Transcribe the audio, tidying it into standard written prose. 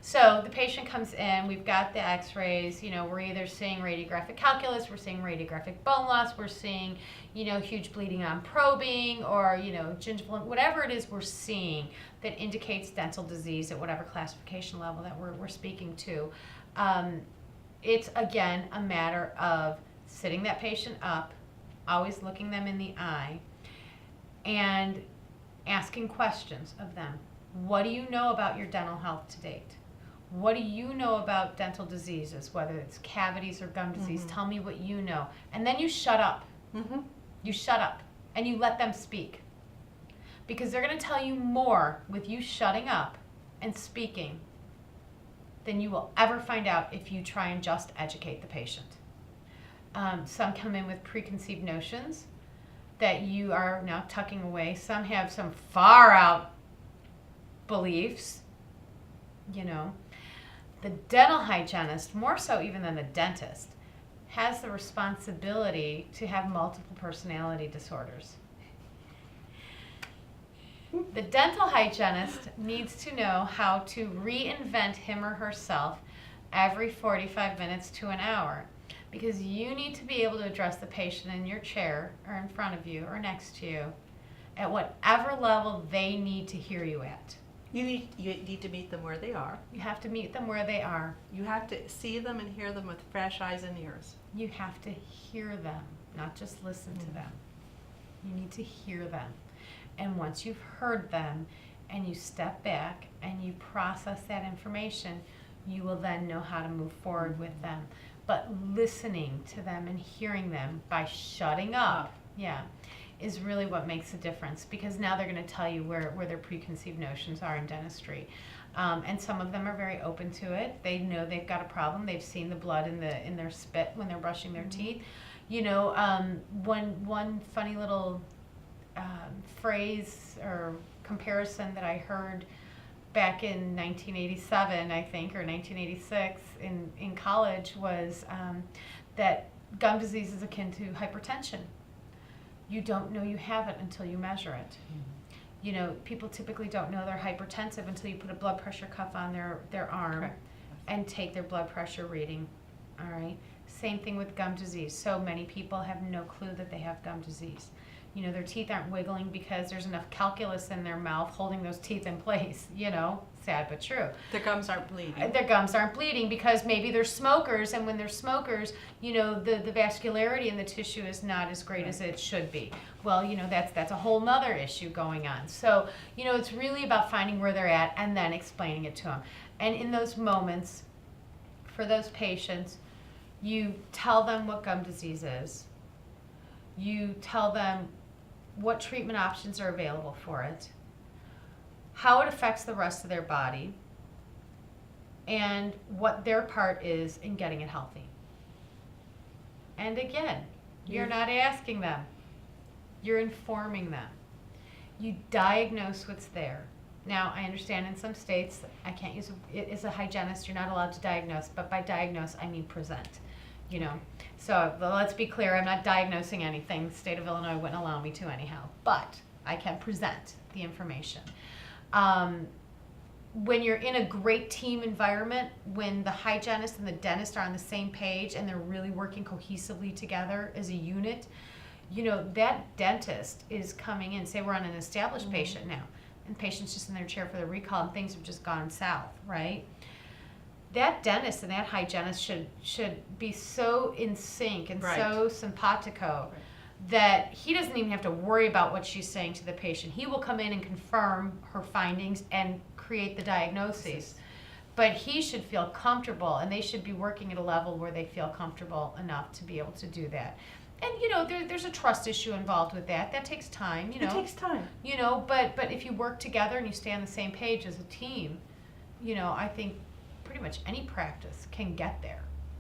So the patient comes in, we've got the x-rays, we're either seeing radiographic calculus, we're seeing radiographic bone loss, we're seeing, huge bleeding on probing, or, gingival, whatever it is we're seeing that indicates dental disease at whatever classification level that we're speaking to. It's, again, a matter of sitting that patient up, always looking them in the eye, and asking questions of them. What do you know about your dental health to date? What do you know about dental diseases, whether it's cavities or gum disease? Tell me what you know. And then you shut up. You shut up and you let them speak. Because they're going to tell you more with you shutting up and speaking than you will ever find out if you try and just educate the patient. Some come in with preconceived notions that you are now tucking away. Some have some far out beliefs. The dental hygienist, more so even than the dentist, has the responsibility to have multiple personality disorders. The dental hygienist needs to know how to reinvent him or herself every 45 minutes to an hour, because you need to be able to address the patient in your chair or in front of you or next to you at whatever level they need to hear you at. You need to meet them where they are. You have to meet them where they are. You have to see them and hear them with fresh eyes and ears. You have to hear them, not just listen to them. You need to hear them. And once you've heard them and you step back and you process that information, you will then know how to move forward with them. But listening to them and hearing them by shutting up, is really what makes a difference, because now they're going to tell you where their preconceived notions are in dentistry. And some of them are very open to it. They know they've got a problem. They've seen the blood in their spit when they're brushing their teeth. One funny little phrase or comparison that I heard back in 1987, I think, or 1986 in college was that gum disease is akin to hypertension. You don't know you have it until you measure it. People typically don't know they're hypertensive until you put a blood pressure cuff on their arm. Correct. And take their blood pressure reading. All right. Same thing with gum disease. So many people have no clue that they have gum disease. Their teeth aren't wiggling because there's enough calculus in their mouth holding those teeth in place. Sad but true. Their gums aren't bleeding. Their gums aren't bleeding because maybe they're smokers, and when they're smokers, the vascularity in the tissue is not as great as it should be. Well, that's a whole nother issue going on. So, it's really about finding where they're at and then explaining it to them. And in those moments, for those patients, you tell them what gum disease is. You tell them what treatment options are available for it, how it affects the rest of their body, and what their part is in getting it healthy. And again, you're not asking them. You're informing them. You diagnose what's there. Now, I understand in some states, I can't use it as a hygienist, you're not allowed to diagnose, but by diagnose, I mean present. So let's be clear, I'm not diagnosing anything. The state of Illinois wouldn't allow me to anyhow, but I can present the information. When you're in a great team environment, when the hygienist and the dentist are on the same page and they're really working cohesively together as a unit, that dentist is coming in. Say we're on an established patient now, and the patient's just in their chair for the recall and things have just gone south, right? That dentist and that hygienist should be so in sync and so simpatico that he doesn't even have to worry about what she's saying to the patient. He will come in and confirm her findings and create the diagnoses. But he should feel comfortable, and they should be working at a level where they feel comfortable enough to be able to do that. And there's a trust issue involved with that. That takes time. It takes time. But if you work together and you stay on the same page as a team, I think pretty much any practice can get there.